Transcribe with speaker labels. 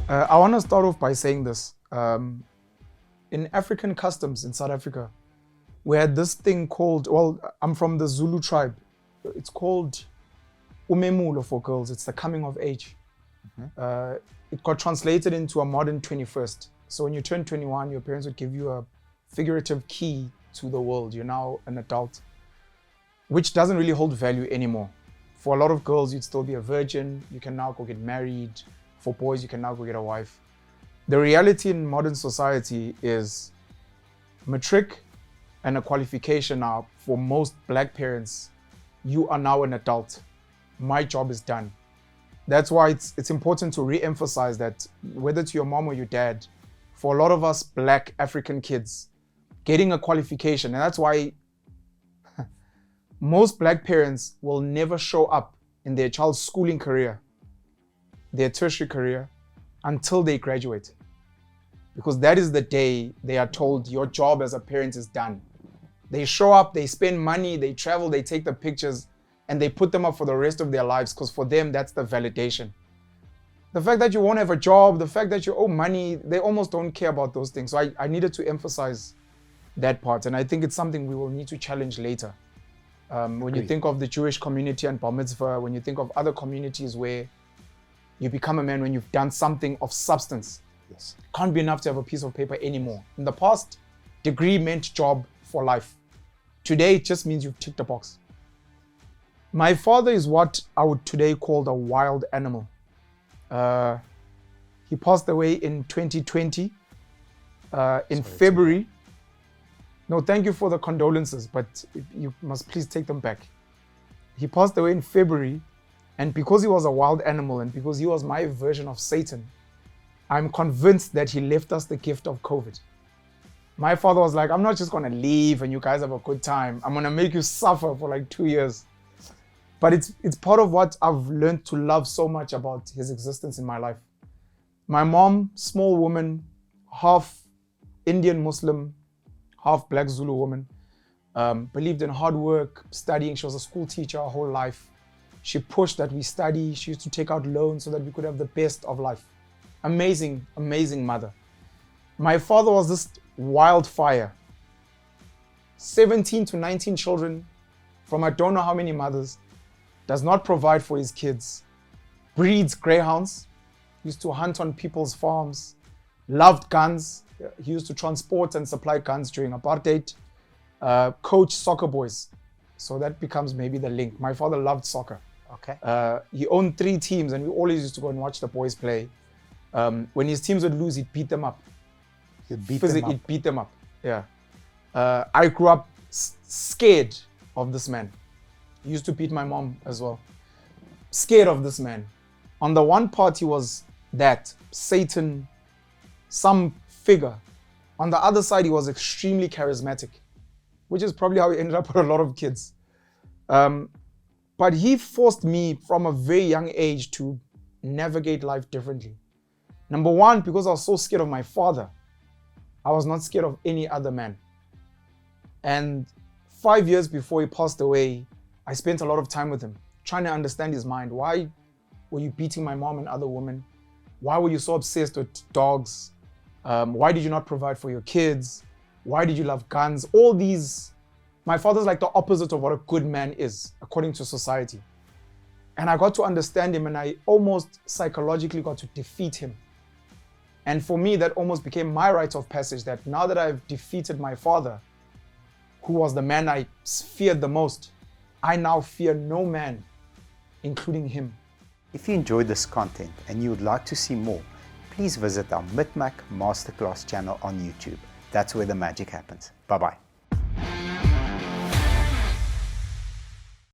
Speaker 1: I want to start off by saying this. In African customs in South Africa, we had this thing called, well, I'm from the Zulu tribe. It's called umemulo for girls. It's the coming of age. It got translated into a modern 21st. So when you turn 21, your parents would give you a figurative key to the world. You're now an adult, which doesn't really hold value anymore. For a lot of girls, you'd still be a virgin. You can now go get married. For boys, you can now go get a wife. The reality in modern society is matric and a qualification are, for most black parents, you are now an adult. My job is done. That's why it's important to re-emphasize that whether to your mom or your dad, for a lot of us black African kids, getting a qualification, and that's why most black parents will never show up in their child's schooling career, their tertiary career, until they graduate. Because that is the day they are told your job as a parent is done. They show up, they spend money, they travel, they take the pictures, and they put them up for the rest of their lives, because for them, that's the validation. The fact that you won't have a job, the fact that you owe money, they almost don't care about those things. So I needed to emphasize that part, and I think it's something we will need to challenge later. When you think of the Jewish community and bar mitzvah, when you think of other communities where you become a man when you've done something of substance.
Speaker 2: Yes.
Speaker 1: Can't be enough to have a piece of paper anymore. In the past, degree meant job for life. Today, it just means you've ticked a box. My father is what I would today call a wild animal. He passed away in 2020, in February. No, thank you for the condolences, but you must please take them back. He passed away in February, and because he was a wild animal and because he was my version of Satan, I'm convinced that he left us the gift of COVID. My father was like, I'm not just gonna leave and you guys have a good time. I'm gonna make you suffer for like 2 years. But it's part of what I've learned to love so much about his existence in my life. My mom, small woman, half Indian Muslim, half black Zulu woman, believed in hard work, studying. She was a school teacher her whole life. She pushed that we study. She used to take out loans so that we could have the best of life. Amazing, amazing mother. My father was this wildfire. 17 to 19 children from I don't know how many mothers, does not provide for his kids, breeds greyhounds, used to hunt on people's farms, loved guns. He used to transport and supply guns during apartheid, coach soccer boys. So that becomes maybe the link. My father loved soccer.
Speaker 2: Okay.
Speaker 1: He owned 3 teams and we always used to go and watch the boys play. When his teams would lose, he'd beat them up. He'd beat them up, yeah. I grew up scared of this man. He used to beat my mom as well. Scared of this man. On the one part, he was that, Satan, some figure. On the other side, he was extremely charismatic, which is probably how he ended up with a lot of kids. But he forced me from a very young age to navigate life differently. Number one, because I was so scared of my father, I was not scared of any other man. And 5 years before he passed away, I spent a lot of time with him, trying to understand his mind. Why were you beating my mom and other women? Why were you so obsessed with dogs? Why did you not provide for your kids? Why did you love guns? All these. My father's like the opposite of what a good man is, according to society. And I got to understand him and I almost psychologically got to defeat him. And for me, that almost became my rite of passage, that now that I've defeated my father, who was the man I feared the most, I now fear no man, including him.
Speaker 2: If you enjoyed this content and you would like to see more, please visit our Mitmac Masterclass channel on YouTube. That's where the magic happens. Bye-bye.